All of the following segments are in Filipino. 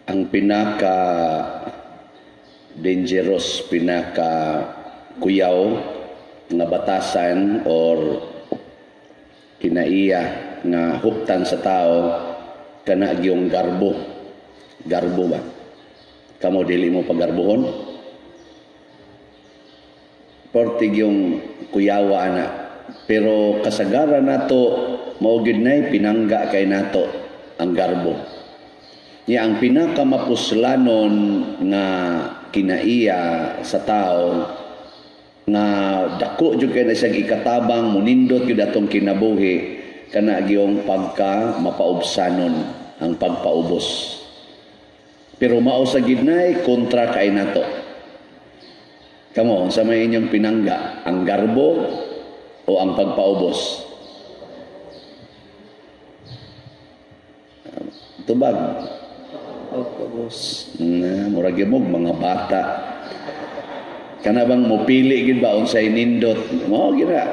ang pinaka dangerous, pinaka kuyaw nga batasan or kinaiya nga huptan sa tao kana gyung garbo. Garbo ba? Kamo dili mo pagarbohon? Portig yung kuyawa ana. Pero kasagaran nato mao gid nay pinangga kay nato ang garbo. Ya ang pinakamapuslanon nga kinaiya sa tao nga dako jud kay na siyang ikatabang munindot gyud atong kinabuhi kana gyung pagka mapaubsanon ang pagpaubos. Pero mao sa gidnay kontra kay nato. Kamo sa may inyong pinangga, ang garbo o ang pagpaubos? Tubag. Pagpaubos. Murag mo mga bata. Kana bang mupili gid ba unsay nindot? Mao gina.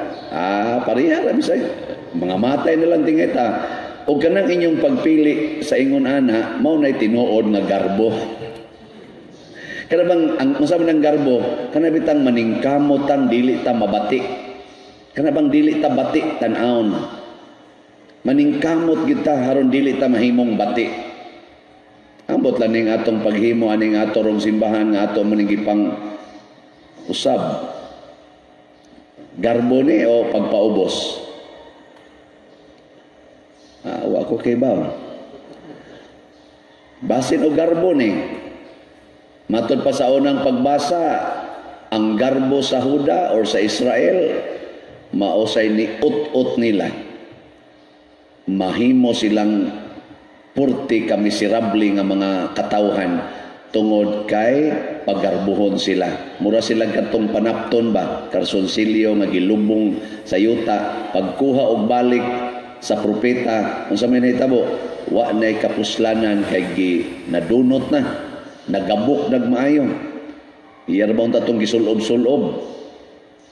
Pareha ra bisag mga matay na lang tingay ta. O kanang inyong pagpili sa ingon ana, mao nay tinuod nga garbo. Kana bang ang masabi ng garbo, kana bitang maningkamot tan dili ta mabati. Kana bang dili ta bati tan-aon. Maningkamot kita haron dili ta mahimong bati. Ambot lang ning atong paghimo aning atorong simbahan nga ato maningipang usab. Garbo ni o pagpaubos. Wa ko kay ba. Basin o garbo ni. Matod pa sa unang pagbasa, ang garbo sa Huda or sa Israel mausay ni ut-ut nila. Mahimo silang purti ka miserable nga mga katawhan tungod kay paggarbuhon sila. Mura silang katong panapton ba, karsunsilyo nga gilubong sa yuta, pagkuha og balik sa propeta, unsa may nahitabo, wa nay kapuslanan kay nadunot na, nagabok nagmaayo. Iyar ba tatong gisulob-sulob?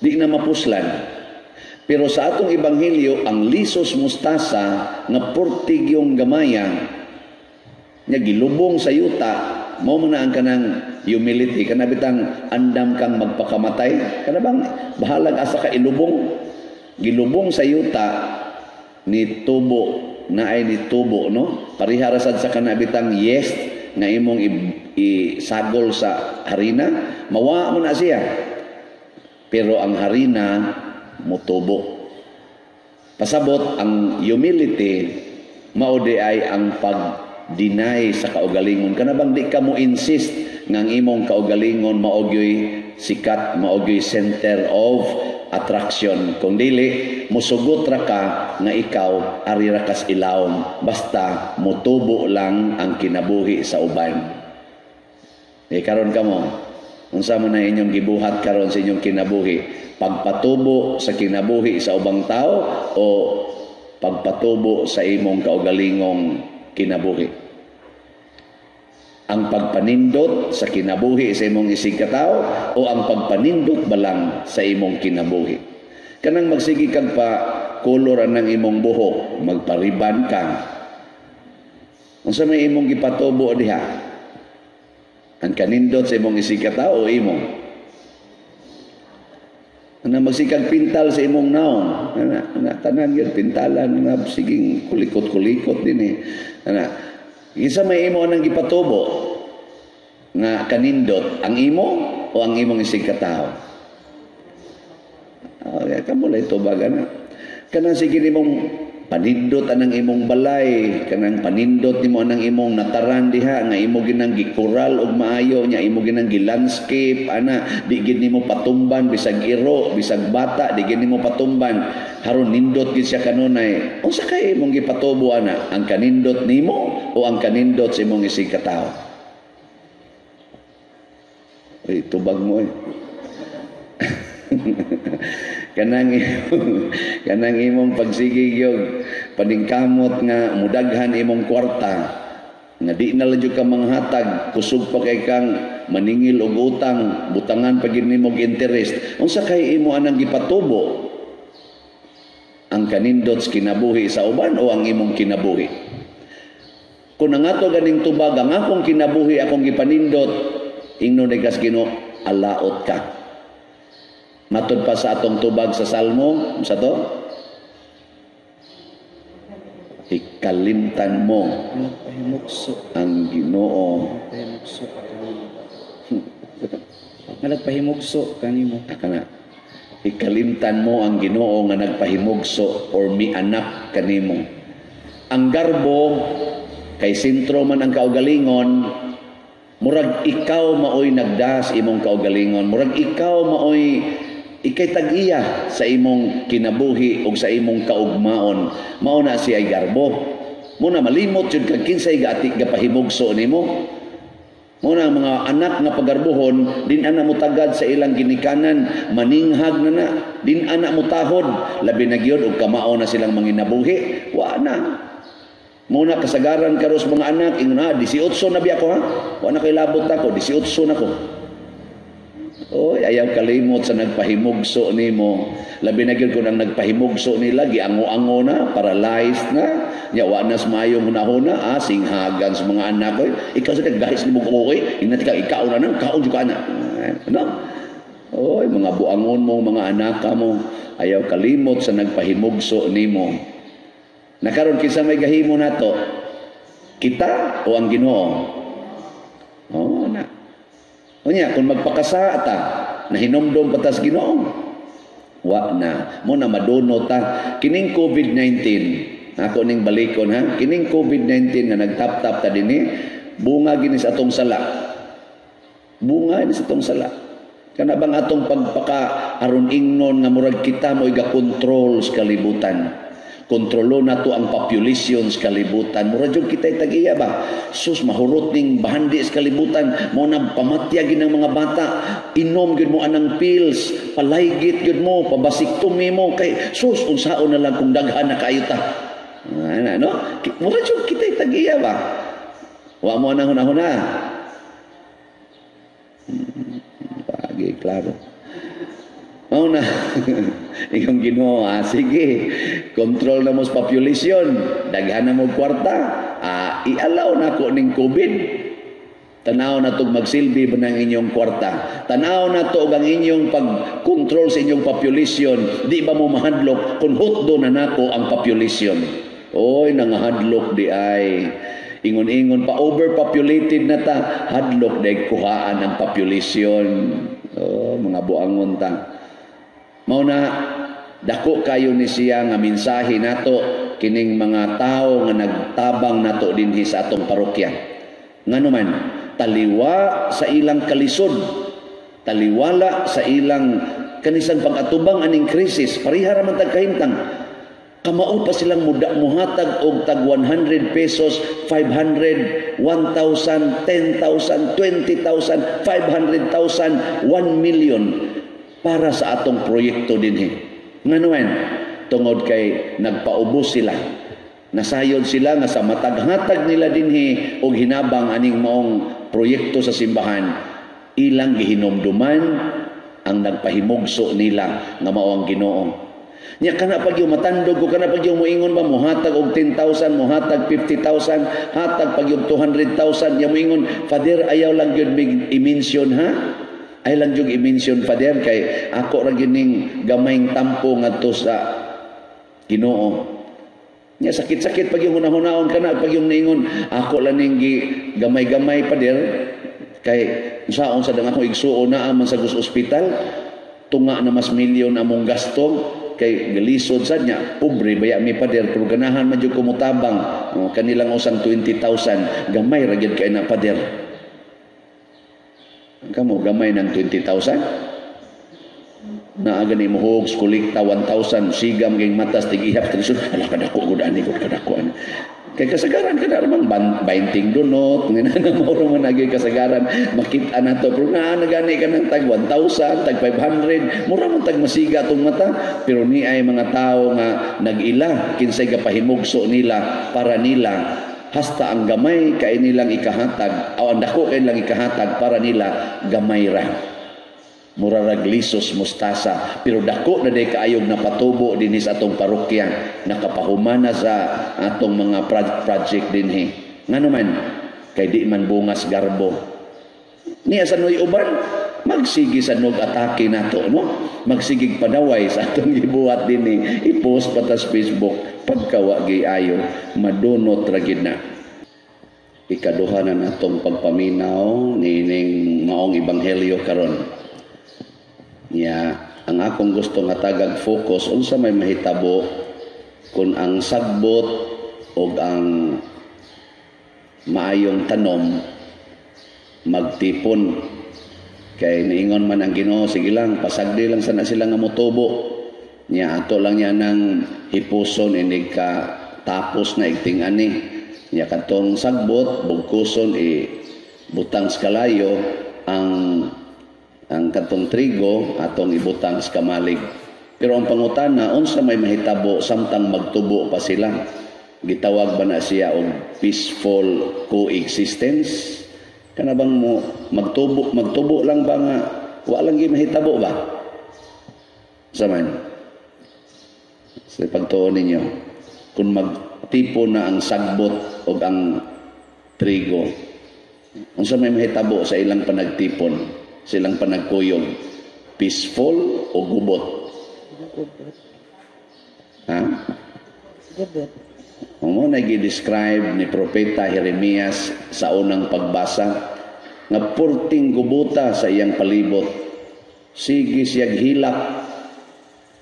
Di na mapuslan. Pero sa atong ebanghelyo, ang lisos mustasa nga portig yung gamayang nga gilubong sa yuta, mao man ang kanang humility, kana bitang andam kang magpakamatay, kana bang bahalag asa ka ilubong, gilubong sa yuta ni tubo na ay ni tubo, no? Pariharasad sa kanabitang yes nga imong isagol sa harina, mawa mo na siya. Pero ang harina mutubo. Pasabot ang humility mao di ay ang pag-deny sa kaugalingon. Kana bang di ka mo insist nga ang imong kaugalingon mao gyoy sikat, mao gyoy center of attraction. Kung dili musugot ra ka nga ikaw ari ra kas ilawom basta mutubo lang ang kinabuhi sa uban. Karon kamo unsa man na inyong gibuhat karon sa inyong kinabuhi, pagpatubo sa kinabuhi sa ubang tao o pagpatubo sa imong kaugalingong kinabuhi? Ang pagpanindot sa kinabuhi sa imong isig katao o ang pagpanindot balang sa imong kinabuhi? Kanang magsigi kag pa kolor anang imong buhok, magpariban ka. Unsa may imong gipatubo diha? Ang kanindot sa imong isig katao o imong? Ana magsikag pintal sa imong naong, ana tanan gyud pintalan nga siging kulikot-kulikot din ana. Isa may imo nang gipatubo nga kanindot, ang imo o ang imong isig katao? Kamulay ito baga na. Kanang sige nimong panindot anang imong balay, kanang panindot nimo anang imong nataran diha nga imo ginang gikural og maayo nya, imo ginang gilandscape ana, di gid nimo patumban bisag iro, bisag bata di gid nimo patumban haron nindot gid siya kanunay. Unsa kay imong gipatubo ana, ang kanindot nimo o ang kanindot sa imong isig katao? Ay tubag mo kanang imong pagsigig yung paningkamot nga mudaghan imong kwarta nga di na lang ka manghatag, kusog pa kay kang maningil og utang, butangan pa gid nimo og interest. Unsa kay imo anang gipatubo, ang kanindot kinabuhi sa uban o ang imong kinabuhi? Kung nangato ganing tubag ang akong kinabuhi akong gipanindot, ingno negas Ginoo, alaot ka. Matod pa sa atong tubag sa Salmo, sa to, ikalimtan mo ang Ginoo. Nagpahimugso kanimo. Kana. Ikalimtan mo ang Ginoo nga nagpahimugso or mianak kanimo. Ang garbo kay sentro man ang kaugalingon, murag ikaw maoy nagdas imong kaugalingon, murag ikaw maoy ikay tag-iya sa imong kinabuhi o sa imong kaugmaon. Mao na siya ay garbo. Muna malimot yun kag kinsay gapahimugso nimo. Muna ang mga anak nga pagarbuhon, din ana mo tagad sa ilang ginikanan, maninghag na din ana mo tahod, labi na gyud og kamao na silang manginabuhi. Wa na. Muna kasagaran karos mga anak, ingon na 18 na biya ko ha. Wa na kay labot ako, 18 na ko. Oy, ayaw kalimot sa nagpahimugso nimo. Labi na gyud kun ang nagpahimugso nila giango-ango na, paralyzed na, yawa na sa mayong hunahuna, singhagan sa mga anak ko. Ikaw sa naggahis nimo okay, inati ka ikaw na nang kaon jud ka na. Ano? Oy, mga buangon mo, mga anak mo, ayaw kalimot sa nagpahimugso nimo. Nakaron kinsa may gahimo nato? Kita o ang Ginoo? Oo na. Unya kung magpakasa ta, nahinomdom patas Ginoo. Wa na. Mo na maduno ta kining COVID-19. Ako ning balikon ha. Kining COVID-19 nga nagtap-tap ta dinhi, bunga gini sa atong sala. Bunga ni sa atong sala. Kana bang atong pagpaka aron ingnon nga murag kita mo iga-control sa kalibutan. Kontrolo na to ang population sa kalibutan. Mura jud kita'y tag-iya ba? Sus, mahurot ning bahandi sa kalibutan. Mo na pamatyagin ng mga bata. Inom yun mo anang pills. Palaygit yun mo. Pabasiktomi mo. Kay sus, unsaon na lang kung daghan na kayo ta. Ano? Mura jud kita'y tag-iya ba? Wa mo na huna-huna. Pagi, klaro. Mao na. Iyong Ginoo, sige. Control na mo sa population. Daghan na mo kwarta. I-allow na ko ning COVID. Tanaw na to magsilbi ba ng inyong kwarta. Tanaw na to ang inyong pag-control sa inyong population. Di ba mo mahadlok kung hutdo na nako ang population. Oy, nangahadlok di ay. Ingon-ingon pa, overpopulated na ta. Hadlok dahil kuhaan ang population. Oh, mga buangon ta. Mauna, dako kayo ni siya nga mensahe nato kining mga tao nga nagtabang nato dinhi sa atong parokya. Nganuman, taliwa sa ilang kalisod, taliwala sa ilang kanisan pag-atubang aning krisis, pareha ra man tag kahimtang. Kamao pa silang muhatag og tag 100 pesos, 500, 1,000, 10,000, 20,000, 500,000, 1 million para sa atong proyekto dinhi. Nganuman, tungod kay nagpaubos sila. Nasayod sila nga sa mataghatag nila dinhi og hinabang aning maong proyekto sa simbahan, ilang gihinomduman ang nagpahimugso nila nga mao ang Ginoo. Nya kana pag yung matandog ko, kana pag yung moingon ba muhatag og 10,000, muhatag 50,000, hatag pag yung 200,000, nya moingon, Father, ayaw lang yun i-mention ha? Ay lang yung i-mention, Father, kay ako ra gining gamayng tampo ngadto sa Ginoo. Nya sakit-sakit pag yung hunahunahon kana, pag yung naingon, ako lang ning gamay-gamay, Father, kay saon sa dang ako igsuon na man sa ospital, tunga na mas milyon among gasto, kay galisod sad nya pobre baya mi Pader, pero ganahan man jud kumutabang kanilang usang 20,000 gamay ra gyud kay na Pader. Kamo gamay ng 20,000 na agani mo hogs kolekta 1,000 sigam ging matas tigihap trisod ala kadako gud ani gud kadako kay kasagaran kada ramang bainting donot ngana mo ro man agi kasagaran makita nato pero na nagani ka ng tag 1,000 tag 500 mura man tag masiga tong mata pero ni ay mga tao nga nagila kinsay gapahimugso nila para nila hasta ang gamay kay nilang ikahatag o ang dako kay nilang ikahatag para nila gamay ra mura ra glisos mustasa pero dako na day kaayog na patubo dinhi sa atong parokya nakapahumana sa atong mga project dinhi Ngano man kay di man bungas garbo. Niya sa noy uban magsigi sa nog atake nato, no? Magsigig padaway sa atong gibuhat dinhi, i-post pa ta sa Facebook pagkawa gi ayo madunot ra gid na. Ikaduha na natong pagpaminaw nining maong ebanghelyo karon. Nya ang akong gusto nga tagag focus unsa may mahitabo kung ang sagbot o ang maayong tanom magtipon. Kay niingon man ang Ginoo, sige lang, pasagdi lang sana sila nga motubo. Nya ato lang niya ng hipuson inig ka tapos na igting-ani. Nya katong sagbot, bugkuson butang sa kalayo, ang katong trigo atong ibutang sa kamalig. Pero ang pangutana, unsa may mahitabo samtang magtubo pa sila? Gitawag ba na siya og peaceful coexistence? Kana bang mo magtubo lang ba nga walang gi mahitabo ba? Saman. Sa pagtuon ninyo, kung magtipo na ang sagbot o ang trigo, unsa may mahitabo sa ilang panagtipon, sa ilang panagkuyog? Peaceful o gubot? Gubot. Ha? Gubot. Mo na gi-describe ni Propeta Jeremias sa unang pagbasa nga purting gubuta sa iyang palibot. Sige siyag hilak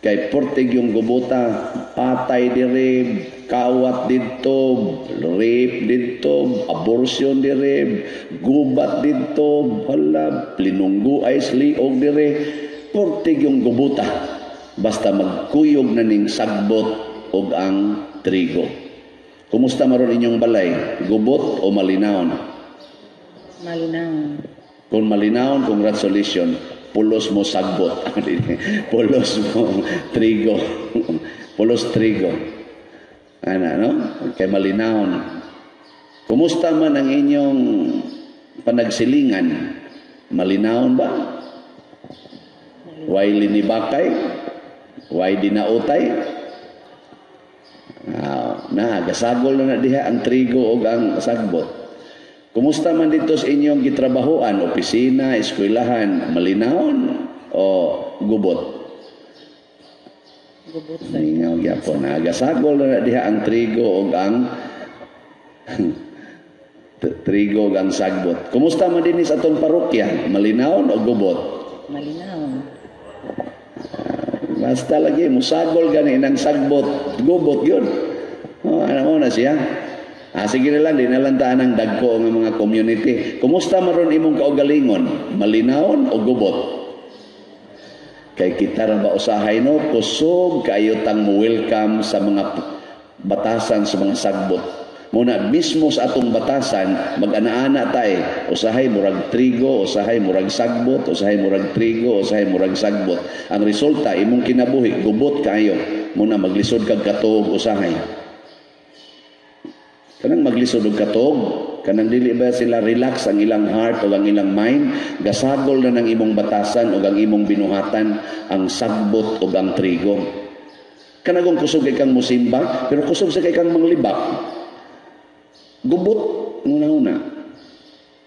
kay purtig yung gubuta, patay dirib, kawat didto, rape didto, abortion dirib, gubat didto, hala, plinunggo ay sliog dire. Purtig yung gubuta basta magkuyog na ning sagbot og ang trigo. Kumusta maron inyong balay? Gubot o malinawon? Malinawon. Kung malinawon, congratulations. Pulos mo sagbot. Pulos mo trigo. Pulos trigo. Ano, no? Kay malinawon. Kumusta man ang inyong panagsilingan? Malinawon ba? Way linibakay? Way dinautay? Gasagol na diha ang trigo o ang sagbot. Kumusta man dito sa inyong gitrabahoan, opisina, eskwelahan, malinawon o gubot? Gubot. Ningaw gyapon. Gasagol na diha ang trigo o ang trigo o ang sagbot. Kumusta man din sa atong parokya, malinawon o gubot? Malinawon. Basta lagi musagol gani ng sagbot, gubot yun. Ano na siya? Sige na lang, di nalantaan ang dagko ng mga community. Kumusta maron imong kaugalingon? Malinawon o gubot? Kay kita ra ba usahay no, kusog kayo tang mo welcome sa mga batasan sa mga sagbot. Muna mismo sa atong batasan, mag-ana-ana tay, usahay murag trigo, usahay murag sagbot, usahay murag trigo, usahay murag sagbot. Ang resulta, imong kinabuhi, gubot kayo. Muna maglisod kag katuog usahay. Kanang maglisod og katog, kanang dili ba sila relax ang ilang heart o ang ilang mind, gasagol na ng imong batasan o ang imong binuhatan ang sagbot o ang trigo. Kanagong kusog kay kang musimba, pero kusog sa kay kang manglibak. Gubot una-una.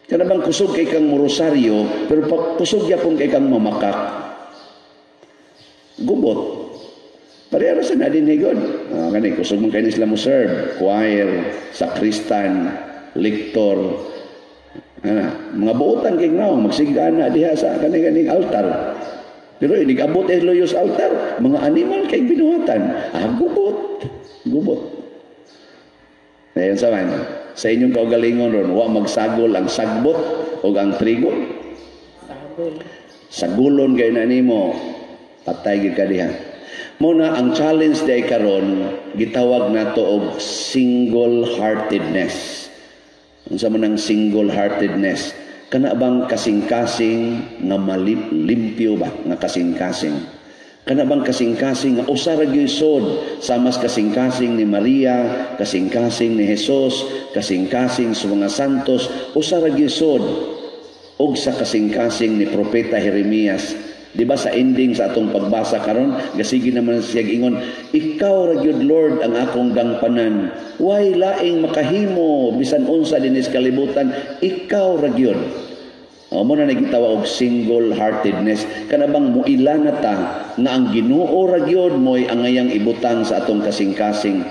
Kanabang kusog kay kang morosaryo, pero kusog yapon kay kang mamakak. Gubot. Parehara sa nadin higod. Kani kusog man kayo sila mo serve, choir, sakristan, lektor. Mga buotan kay naong magsigana diha sa kani altar. Pero inigabot ay loyos altar, mga animal kay binuhatan. Gubot. Gubot. Ayan sa man. Sa inyong kaugalingon ron, wa magsagol ang sagbot o ang trigo. Sagol. Sagulon kayo na nimo, patay gid ka diha. Muna ang challenge day karon gitawag nato og single-heartedness. Unsa man ang single-heartedness? Kana bang kasing-kasing nga limpyo ba nga kasing-kasing? Kana bang kasing-kasing nga usa ra gyud sod samas kasing-kasing ni Maria, kasing-kasing ni Jesus, kasing-kasing sa mga santos, usa ra gyud sod og sa kasing-kasing ni Propeta Jeremias Di ba sa ending sa atong pagbasa karon, gasigi naman siya ingon, ikaw ra gyud Lord ang akong gangpanan. Way laing makahimo bisan unsa dinis kalibutan, ikaw ra gyud. Mo na nagitawa og single-heartedness. Kana bang muilana ta nga ang Ginoo ra gyud mo'y angayang ibutang sa atong kasing-kasing.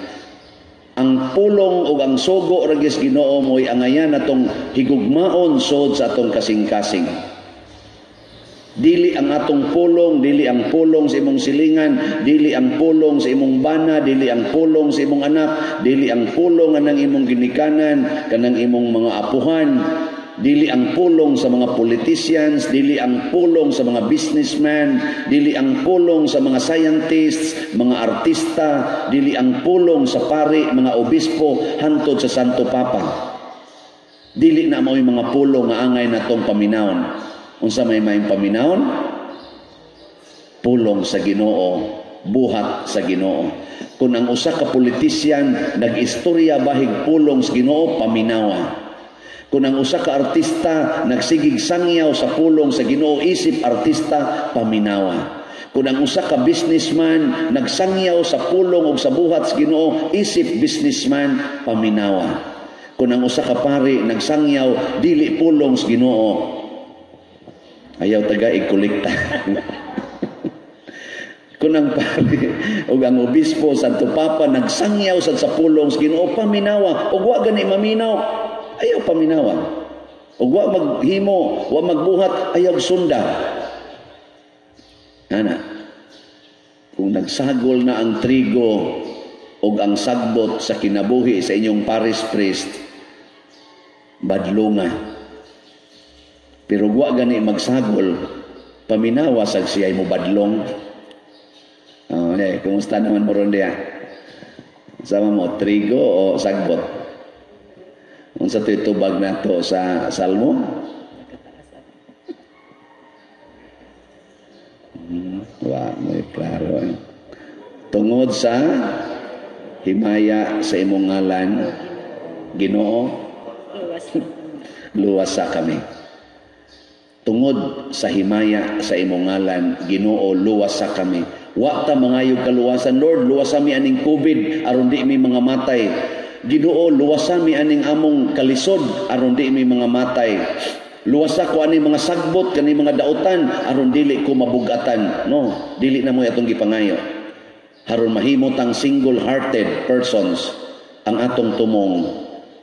Ang pulong o ang sugo ra gyud Ginoo mo'y angayan atong higugmaon sod sa atong kasing-kasing. Dili ang atong pulong, dili ang pulong sa imong silingan, dili ang pulong sa imong bana, dili ang pulong sa imong anak, dili ang pulong anang imong ginikanan, kanang imong mga apuhan, dili ang pulong sa mga politicians, dili ang pulong sa mga businessman, dili ang pulong sa mga scientists, mga artista, dili ang pulong sa pari, mga obispo, hantod sa Santo Papa. Dili na mao'y mga pulong nga angay natong paminawon. Unsa may maing paminawon? Pulong sa Ginoo, buhat sa Ginoo. Kung ang usa ka politisyan nag-istorya bahig pulong sa Ginoo, paminawa. Kung ang usa ka artista nagsigig sangyaw sa pulong sa Ginoo, isip artista, paminawa. Kung ang usa ka businessman nagsangyaw sa pulong ug sa buhat sa Ginoo, isip businessman, paminawa. Kung ang usa ka pari nagsangyaw dili pulong sa Ginoo, ayaw taga ikolekta. Kung ang pari o ang obispo Santo Papa nagsangyaw sa pulong sa Ginoo, paminawa. O wa gani maminaw, ayaw paminawa. O wa maghimo, wa magbuhat, ayaw sunda. Ana, kung nagsagol na ang trigo o ang sagbot sa kinabuhi sa inyong parish priest, badlunga. Pero wa gani magsagol, paminawa sag siya'y mo badlong. Kumusta naman mo ron diya? Sama mo, trigo o sagbot? Unsa to'y tubag na to sa Salmo? Wa, may klaro. Tungod sa himaya sa imong ngalan, Ginoo, luwasa kami. Tungod sa himaya sa imong ngalan, Ginoo, luwasa kami. Wa ta mangayog kaluwasan, Lord, luwasa mi aning COVID aron di mi mga matay. Ginoo, luwasa mi aning among kalisod aron di mi mga matay. Luwasa ko aning mga sagbot kani mga dautan aron dili ko mabugatan. No, dili na mo atong gipangayo. Aron mahimo tang single-hearted persons ang atong tumong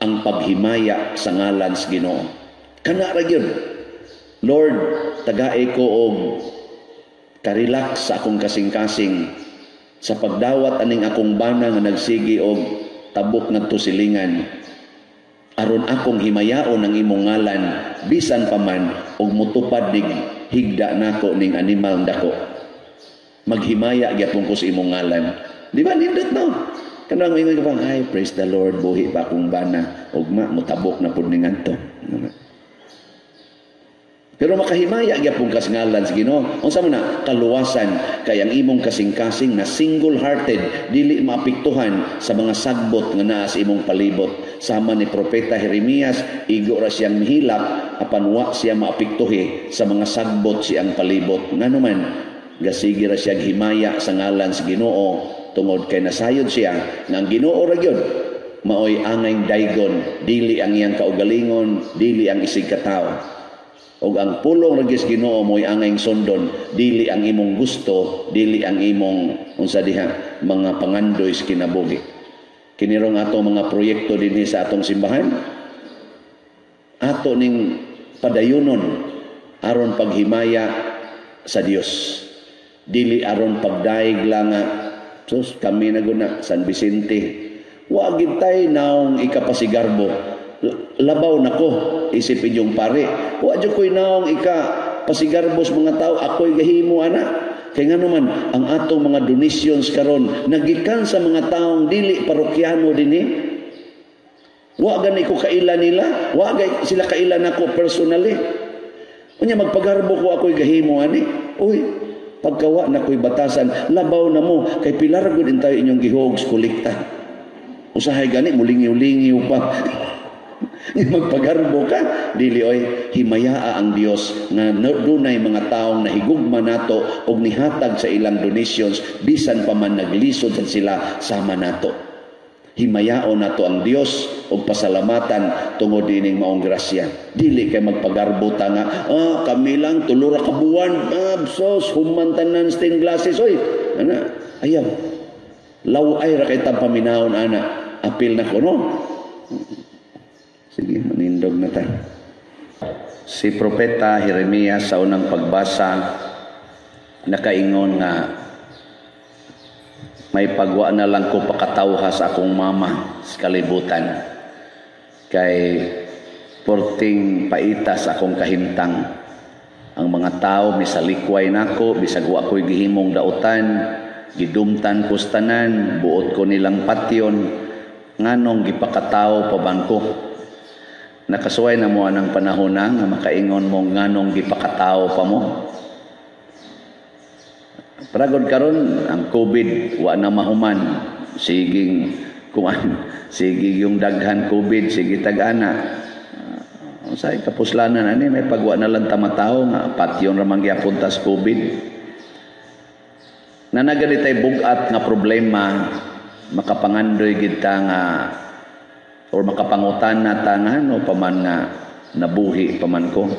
ang paghimaya sa ngalan sa Ginoo. Kana ra gyud. Lord, tagaay ko og karelax sa akong kasing-kasing sa pagdawat aning akong bana nga nagsigi og tabok ngadto silingan. Aron akong himayaon ang imong ngalan bisan pa man og mutupad dig higda nako ning animal dako. Maghimaya gyapon ko sa imong ngalan. Di ba nindot no? Kanang ingon ka ay praise the Lord, buhi pa akong bana og mutabok na pud ning adto. Pero makahimaya gyapon kas ngalan sa Ginoo. Unsa man na kaluwasan kay ang imong kasing-kasing na single-hearted dili maapektuhan sa mga sagbot nga naa sa imong palibot. Sama ni propeta Jeremias, igo ra siyang mihilak apan wa siya maapektuhi sa mga sagbot siyang palibot. Ngano man gasigi ra siyang himaya sa ngalan sa Ginoo tungod kay nasayod siya nga ang Ginoo ra gyud maoy angay daygon, dili ang iyang kaugalingon, dili ang isig katawo. Og ang pulong ragis Ginoo mo'y angayng sondon, dili ang imong gusto, dili ang imong unsa diha mga pangandoy sa kinabuhi. Kinirong ato mga proyekto dinhi sa atong simbahan, ato ning padayunon aron paghimaya sa Dios. Dili aron pagdaig lang nga sus kami na guna San Vicente. Wa gid tay naong ikapasigarbo. Labaw nako isip inyong pare. Wa jud koy naong ika pasigarbos mga tao, ako'y gahimo ana. Kay nga naman ang atong mga donations karon nagikan sa mga taong dili parokyano dinhi. Wa gani ko kaila nila, wa gay sila kaila nako personally. Unya magpagarbo ko ako'y gahimo ani. Uy, pagkawa nako'y batasan, labaw na mo kay pilar gud tayo inyong gihuog kolekta. Usahay gani mulingiw-lingiw pa. Magpagarbo ka, dili oy, himayaa ang Dios nga dunay mga taong nahigugma nato og nihatag sa ilang donations bisan pa man naglisod sila sama nato. Himayaon nato ang Dios og pasalamatan tungod dining maong grasya. Dili kay magpagarbo ta nga, kami lang tulura ka buwan, sos human tanan stained glasses oy. Ana, ayaw. Laway ra kay ta paminahon ana. Apil na ko no. Sige, manindog na tayo. Si Propeta Jeremias sa unang pagbasa, nakaingon nga, may pagwa na lang ko pakatawha sa akong mama sa kalibutan. Kay porting paita sa akong kahimtang. Ang mga tao, misalikway nako, bisag wa ako'y gihimong dautan, gidumtan kustanan, buot ko nilang patyon, nganong gipakatao paban ko. Nakasuway na mo anang panahon na nga makaingon mo nganong gipakatao pa mo. Paragod karon ang COVID wa na mahuman, siging sige yung daghan COVID, sige tag-ana. Unsay kapuslanan ani may pagwa na lang tamatao nga patyon ra man gyapon tas COVID. Nanagadi tay bugat nga problema makapangandoy gid ta nga or makapangutan na tangan o paman nga nabuhi paman ko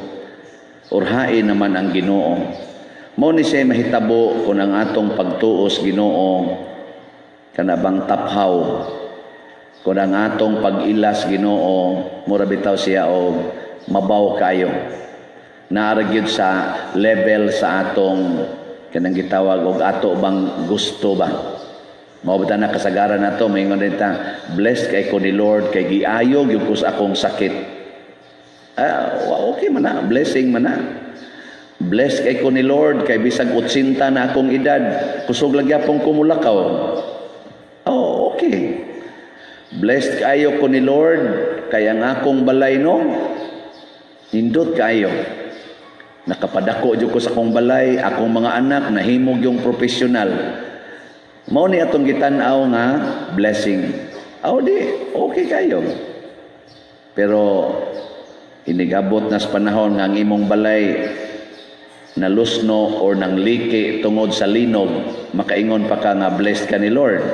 or hain naman ang Ginoo. Mao ni siya mahitabo kung ang atong pagtuos Ginoo kanabang taphaw, kung ang atong pag-ilas Ginoo mura bitaw siya og mabaw kayo. Naaragyod sa level sa atong kanang gitawag og ato bang gusto ba. Maubta na kasagaran na ito, may ngon ta, blessed kay ko ni Lord, kay giayog yung kus akong sakit. Okay man na, blessing man na. Blessed kay ko ni Lord, kay bisag 80 na akong edad, kusog lagi akong kumulakaw. Okay. Blessed kayo ko ni Lord, kay ang akong balay no, nindot kayo. Nakapadako ko sa akong balay, akong mga anak, nahimog yung profesional. Mao ni atong gitan-aw nga blessing. Di, okay kayo. Pero inigabot na sa panahon nga ang imong balay nalusno or nang liki tungod sa linog, makaingon pa ka nga blessed ka ni Lord.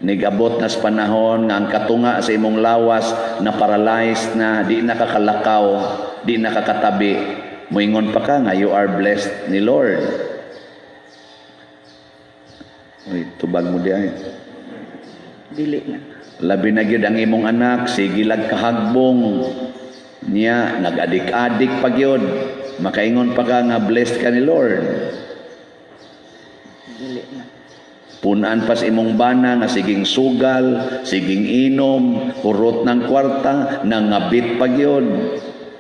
Nigabot na sa panahon nga ang katunga sa imong lawas na paralyzed na, di nakakalakaw, di nakakatabi, moingon pa ka nga you are blessed ni Lord. Uy, tubag mo di ay. Dili na. Labi na gyud ang imong anak, sige lag kahagbong niya, nag-adik-adik pa gyud. Makaingon pa ka nga blessed ka ni Lord. Dili na. Punaan pa sa imong bana nga siging sugal, siging inom, hurot ng kwarta, nangabit pa gyud.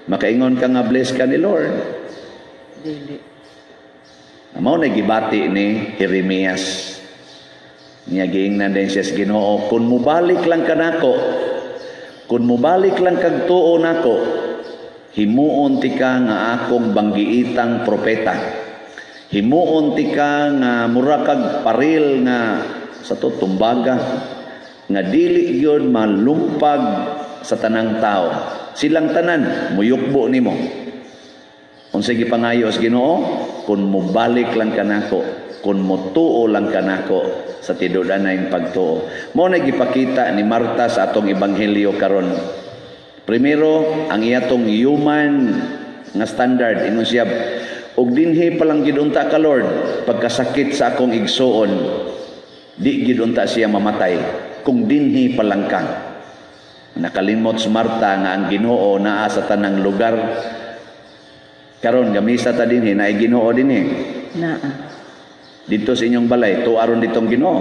Makaingon ka nga blessed ka ni Lord. Dili. Mao na gibati ni Jeremias. Niya giingnan din siya sa Ginoo, kung mubalik lang ka nako, kung mubalik lang kag tuo nako, himuon ti ka nga akong banggiitang propeta. Himuon ti ka nga mura kag paril nga sa to tumbaga nga dili gyud malumpag sa tanang tao. Silang tanan muyukbo nimo. Unsa gipangayo sa Ginoo, kung mubalik lang ka nako, kung mutuo lang ka nako sa tinud-anay pagtuo. Mao na gipakita ni Marta sa atong ebanghelyo karon. Primero, ang iyatong human nga standard ingon siya, og dinhi pa lang gid unta ka Lord, pagkasakit sa akong igsuon, di gid unta siya mamatay kung dinhi pa lang ka. Nakalimot si Marta nga ang Ginoo naa sa tanang lugar. Karon gamisa ta dinhi na Ginoo dinhi. Naa. Dito sa inyong balay, tuaron ditong Ginoo.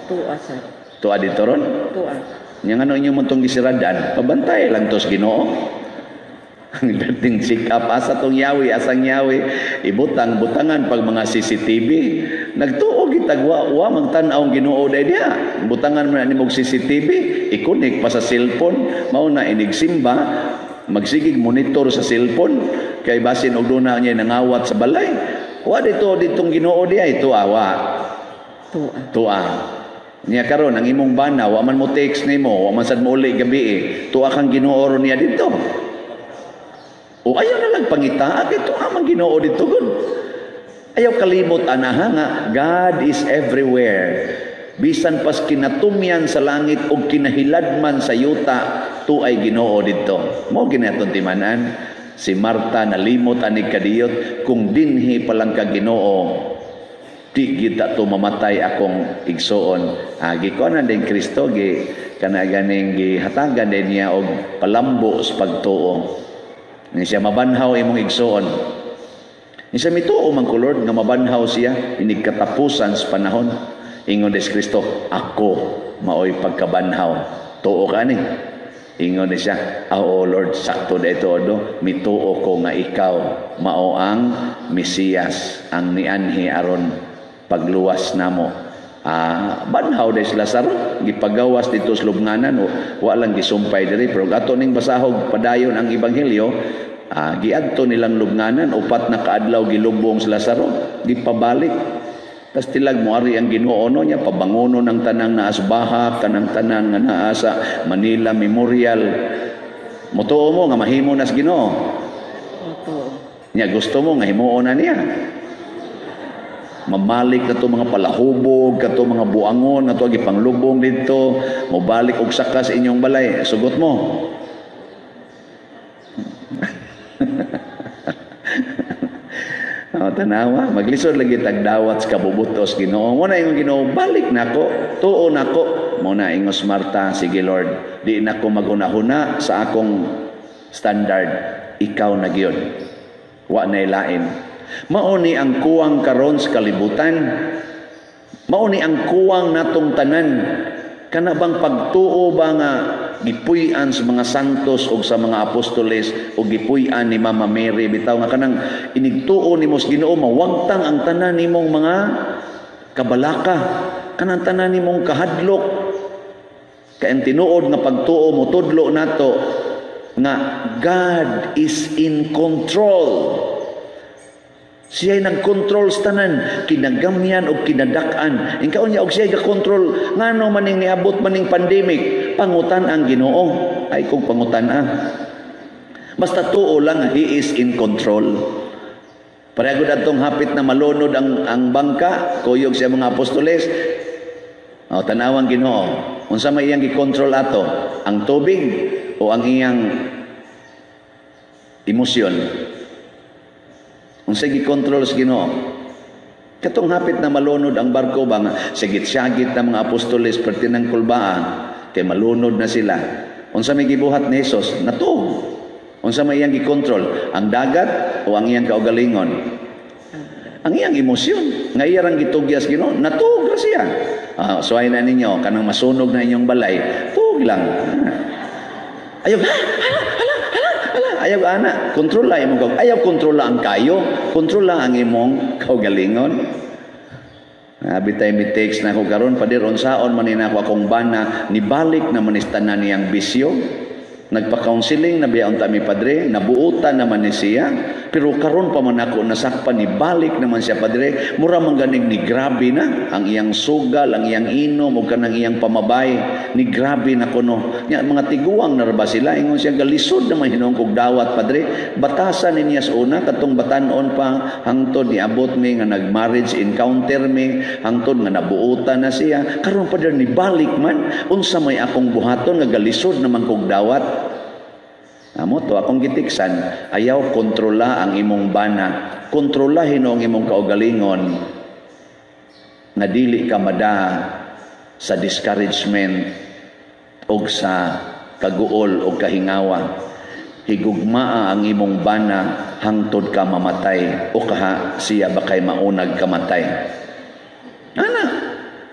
Tua, sir. Tua dito ron. Tua. Yang ano inyong montong gisiradan, pabantay lang tos Ginoo. Ang dating sick up asa tong yawi, asang yawi, ibutang-butangan pag mga CCTV. Nagtuo gitagwa wa magtan-aw ang Ginoo dia. Butangan man nimog CCTV, ikunik pa sa cellphone, mao na inigsimba, magsigig monitor sa cellphone kay basin og duna niya nangawat sa balay. Wa ditong Ginoo diay tuawa. Tua. Tua. Niya karon ang imong bana, wa man mo text nimo, wa man sad mo uli gabi tuwa kang Ginoo niya dito. O ayaw na lang pangita, ito amang Ginoo dito gun. Ayaw kalimot anaha nga, God is everywhere. Bisan pas kinatumyan sa langit o kinahilad man sa yuta, tu ay Ginoo dito. Mo ginaton timanan, si Marta nalimot ani kadiyot, kung dinhi palang ka Ginoo, di kita to mamatay akong igsoon. Gikuanan din Kristo, kanaganing gihatagan din niya og palambo sa pagtuo. Ni siya mabanhaw imong igsoon. Ni siya mituo man ko Lord nga mabanhaw siya inig katapusan sa panahon. Ingon des Kristo, ako maoy pagkabanhaw. Tuo ka ni. Ingon ni siya, oh Lord, sakto dito do, mituo ko nga ikaw mao ang Mesiyas, ang nianhi aron pagluwas namo. Banhaw des Lazaro, gipagawas dito sa lubnganan, wa lang gisumpay diri, pero ato ning basahog padayon ang ebanghelyo, giadto nilang lubnganan, 4 na kaadlaw gilubong sa Lazaro, gipabalik. Tas tilag moari ang Ginoo niya, pabangono ng tanang naasbaha, kanang tanang nga naa sa Manila Memorial. Motuo mo nga mahimo nas Ginoo. Opo. Nya gusto mo nga himuon na niya. Mamalik na to mga palahubog, kato mga buangon, na to gipanglubong dito, mobalik og saka sa inyong balay. Sugot mo. Tanawa, maglisod lagi tagdawat sa kabubutos Ginoo. Mo na yung Ginoo, balik nako, tuo nako. Mo na ingos Marta, sige Lord, di na ko magunahuna sa akong standard, ikaw na gyud. Wa na ilain. Mauni ang kuwang karon sa kalibutan. Mauni ang kuwang natong tanan. Kana bang pagtuo ba nga gipuy-an sa mga santos o sa mga apostoles o gipuy-an ni Mama Mary bitaw nga kanang inigtuo nimo sa Ginoo, mawagtang ang tanan nimong mga kabalaka, kanang tanan nimong kahadlok. Kay ang tinuod nga pagtuo mo tudlo nato nga God is in control. Siya'y nag-control sa tanan, kinagamyan o kinadak-an. Ingkaon niya, og siya'y ga-control. Ngano maning niabot maning pandemic, pangutan ang Ginoo. Ay kung pangutan basta tuo lang, He is in control. Parehagod atong hapit na malunod ang bangka, kuyog siya mga apostoles. Tanawang Ginoo, unsa may iyang gi-control ato? Ang tubig o ang iyang emosyon? Unsay gikontrol sa Ginoo? Katong hapit na malunod ang barko ba nga sagit-sagit na mga apostoles pertinang kulbaan kay malunod na sila. Unsa may gibuhat ni Hesus? Natug. Unsa may iyang gikontrol? Ang dagat o ang iyang kaugalingon? Ang iyang emosyon. Nga iyang gitugyas Ginoo, natug ra siya. Suway na ninyo kanang masunog na inyong balay, tug lang. Ayaw, ayaw ana, kontrola imong ayaw kontrola ang kayo, kontrola ang imong kaugalingon. Bitay mi text na ko karon padir unsaon man nako akong bana nibalik na manistanan niyang bisyo. Nagpa-counseling na biyaon ta mi padre, nabuutan naman ni siya, pero karon pa man ako nasakpan ni balik naman siya padre, mura man ganing ni grabe na ang iyang sugal, ang iyang inom ug kanang iyang pamabay, ni grabe na kuno. Nya mga tiguang na ba sila ingon siya galisod naman hinung kog dawat padre, batasan niya sa una katong batan-on pa hangtod ni abot mi nga nag-marriage encounter mi, hangtod nga nabuutan na siya, karon padre ni balik man unsa may akong buhaton nga galisod naman kog dawat. Amo to akong gitiksan, ayaw kontrola ang imong bana, kontrolahin ang imong kaugalingon na dili ka mada sa discouragement o sa kaguol o kahingawa. Higugmaa ang imong bana hangtod ka mamatay o kaha siya bakay maunag kamatay.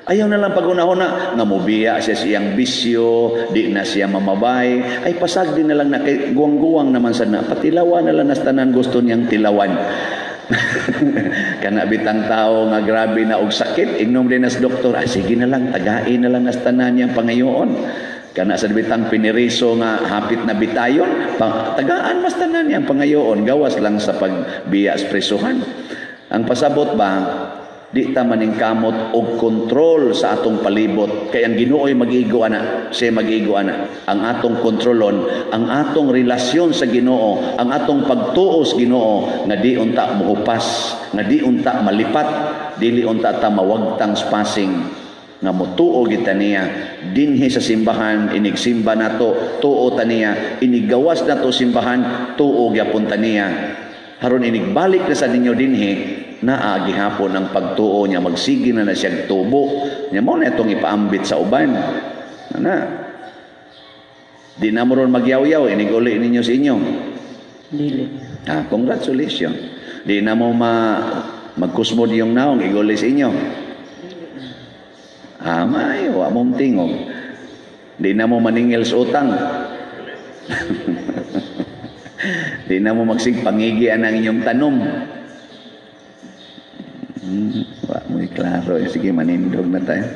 Ayaw na lang pag-unahuna nga mubiya siya siyang bisyo, di na siya mamabay, ay pasag din na lang na kay guwang-guwang naman sana, patilawan na lang nas tanan gusto niyang tilawan. Kana bitang tao nga grabe na og sakit, ignom din nas doktor, sige na lang, tagain na lang nas tanan niyang pangayoon. Kana sa bitang piniriso nga hapit na bitayon, tagaan mas tanan niyang pangayoon, gawas lang sa pagbiya sa presuhan. Ang pasabot ba, Di ta maningkamot og kontrol sa atong palibot. Kay ang Ginoo'y mag-igo ana, siya mag-igo ana. Ang atong kontrolon, ang atong relasyon sa Ginoo, ang atong pagtuos Ginoo nga di unta mohupas, nga di unta malipat, dili unta ta mawagtang spasing nga motuo kita niya dinhi sa simbahan, inigsimba nato, tuo ta niya, inigawas nato simbahan, tuo gyapon ta niya. Haron inigbalik na sa ninyo dinhi, naa gihapon ang pagtuo niya, magsigi na siya tubo niya, mo na itong ipaambit sa uban na di na mo ron magyaw-yaw, iniguli ninyo sa inyo. Dili. Congratulations. Di na mo magkusmod yung naong iguli sa inyo. Mayo, wa mong tingog. Di na mo maningil sa utang. Di na mo magsigpangigian ang inyong tanom. Wa mo klaro. Sige, manindog na tayo.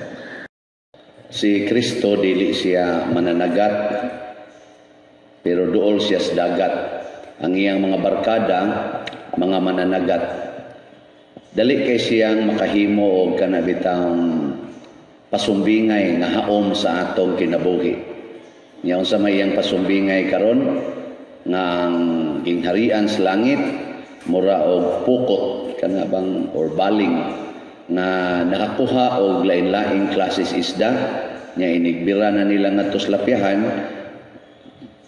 Si Kristo dili siya mananagat, pero duol siya sa dagat. Ang iyang mga barkada, mga mananagat. Dali kay siyang makahimo og kanabitang pasumbingay nga haom sa atong kinabuhi. Nya unsa may iyang pasumbingay karon nga ang gingharian sa langit mura og pukot kana bang or baling na nakakuha og lain-laing klases isda nya inigbira na nila ngadto sa lapyahan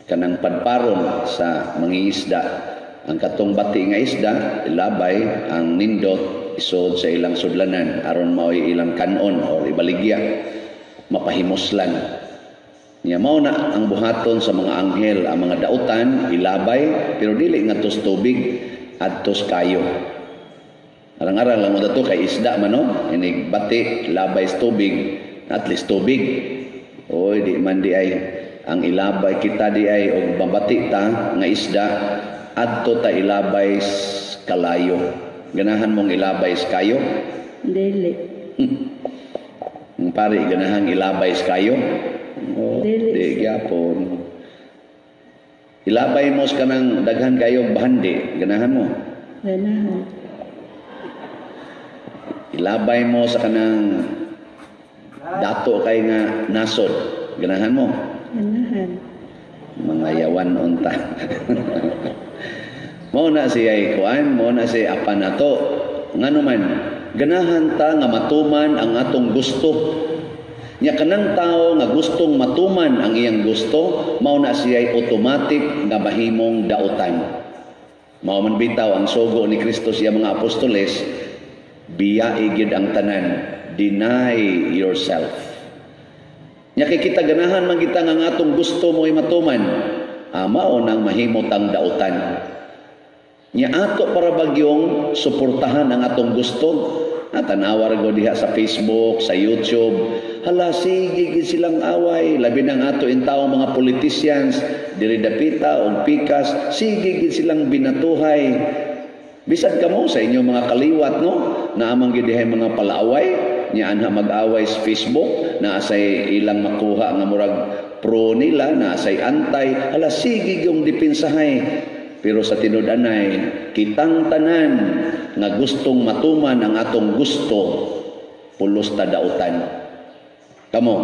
kanang padparon sa mangingisda. Ang katong bati nga isda ilabay ang nindot isod sa ilang sudlanan aron mao'y ilang kanon o ibaligya mapahimoslan. Nya mao na ang buhaton sa mga anghel, ang mga dautan ilabay pero dili ngadto sa tubig adto sa kayo. Arang-arang lang mo dato kay isda man no, inig bati labay sa tubig, at least tubig. Oy di man di ay ang ilabay kita di ay og mabati ta nga isda adto ta ilabay sa kalayo. Ganahan mong ilabay sa kayo? Dili. Ang pari ganahan ilabay sa kayo? Dili. Di gyapon. Ilabay mo sa kanang daghan kayo bahandi, ganahan mo. Ganahan. Ilabay mo sa kanang dato kay nga nasod, ganahan mo. Ganahan. Mga yawan unta. Mao na siya kuan, mao na siya apan nato. Ngano man, ganahan ta nga matuman ang atong gusto. Nya kanang tao nga gustong matuman ang iyang gusto, mao na siya automatic nga mahimong dautan. Mao man bitaw ang sugo ni Kristo siya mga apostoles, biyae gid ang tanan, deny yourself. Nya kay kita ganahan man kita nga atong gusto mo'y matuman, mao nang mahimot ang dautan. Nya ato para bagyong suportahan ang atong gusto. Tanawa ra diha sa Facebook, sa YouTube. Hala, sige gid silang away. Labi ng ato intawong mga politicians, diri dapita og pikas, sige gid silang binatuhay. Bisag kamo sa inyong mga kaliwat no, na amang gid dihay mga palaaway, nya anha mag-away sa Facebook, na asay ilang makuha nga murag pro nila, na asay antay. Hala, sige gyung dipinsahay. Pero sa tinud-anay, kitang tanan nga gustong matuman ang atong gusto, pulos ta dautan. Kamo,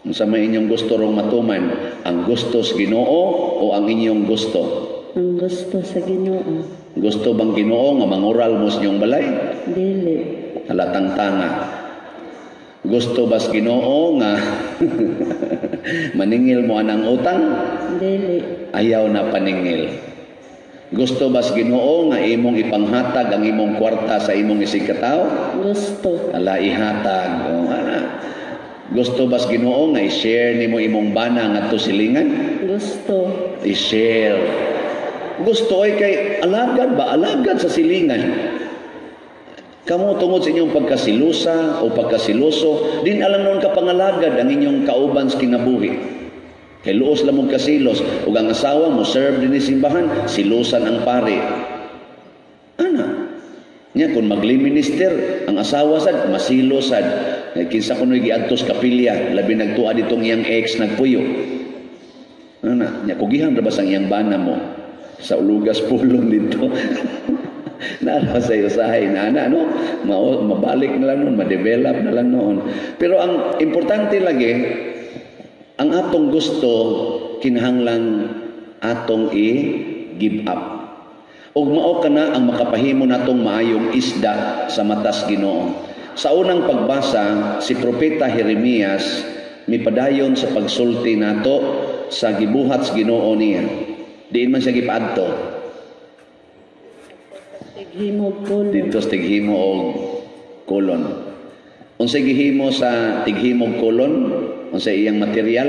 unsa may inyong gusto rong matuman, ang gusto sa Ginoo o ang inyong gusto? Ang gusto sa Ginoo. Gusto bang Ginoo nga mangural mo sa inyong balay? Dili. Halatang tanga. Gusto ba sa Ginoo nga maningil mo anang utang? Dili. Ayaw na paningil. Gusto ba sa Ginoo nga imong ipanghatag ang imong kwarta sa imong isigkataw? Gusto. Ala ihatag. Gusto ba sa Ginoo nga i-share nimo imong bana ngadto silingan? Gusto. I-share. Gusto ay kay alagad ba? Alagad sa silingan. Kamu tungod sa inyong pagkasilusa o pagkasiloso, din alam noon ka pangalagad ang inyong kauban sa kinabuhi. Kay luos lamang kasilos, ug ang asawa mo serve din ni simbahan, silusan ang pari. Ana, nya kung magli-minister, ang asawa sad masilosad. Kinsa kuno'y giadtos kapilya, labi nagtuad itong iyang ex nagpuyo. Ana, nya kugihan ra ba sang iyang bana mo sa ulugas pulong dito? Naano sa usahay na ana no, mabalik na lang noon, ma-develop na lang noon. Pero ang importante lagi, ang atong gusto kinahanglan atong i-give up. Ug mao kana ang makapahimo natong maayong isda sa matas Ginoo. Sa unang pagbasa, si propeta Jeremias mipadayon sa pagsulti nato sa gibuhat sa Ginoo niya. Diin man siya gipaadto. Tighimog kulon. Dito sa tighimo og kulon. Unsay gihimo sa tighimog kulon? Unsay iyang material?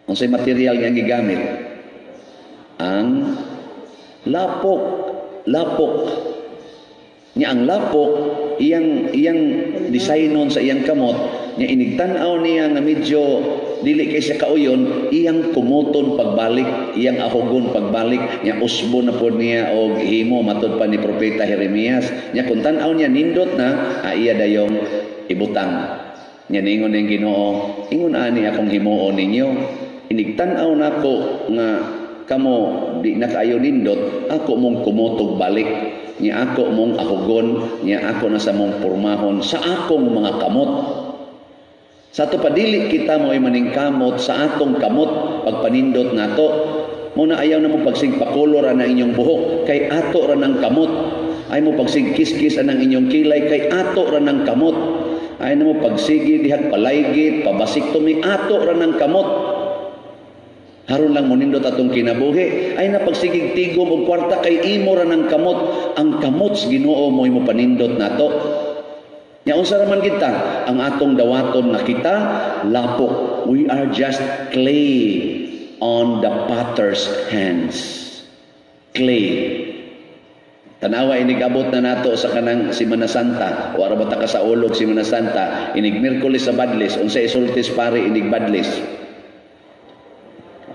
Unsay material nga gigamit? Ang lapok. Lapok. Nya ang lapok iyang designon sa iyang kamot, nya inigtan-aw niya nga medyo dili kay siya kauyon, iyang kumuton pagbalik, iyang ahogon pagbalik, nya usbo na pod niya og himo matud pa ni propeta Jeremias. Nya kung tan-aw niya nindot na, iya dayong ibutang. Nya ningon ning Ginoo, ingon ani akong himuon ninyo. Inigtan-aw nako nga kamo di na kaayo nindot, ako mong kumutog balik. Nya ako mong ahogon, nya ako na sa mong pormahon sa akong mga kamot. Sa ato padili kita mo ay maningkamot sa atong kamot pagpanindot nato. Muna ayaw na mo pagsigpakolor ang inyong buhok kay ato ra ng kamot. Ay mo pagsigkiskis ang inyong kilay kay ato ra ng kamot. Ay na mo pagsigi dihat palaygit, pabasiktomi ato ra ng kamot. Haron lang mo nindot atong kinabuhi ay napagsigig tigom og kwarta kay imo ra ng kamot. Ang kamot sa Ginoo mo imo panindot nato. Nya unsa ra man kita ang atong dawaton nga kita lapok. We are just clay on the potter's hands. Clay. Tanawa inigabot na nato sa kanang Semana Santa. Wala ba ta ka sa ulog Semana Santa? Inig Miyerkules sa Badlis, unsa isultis pare inig Badlis.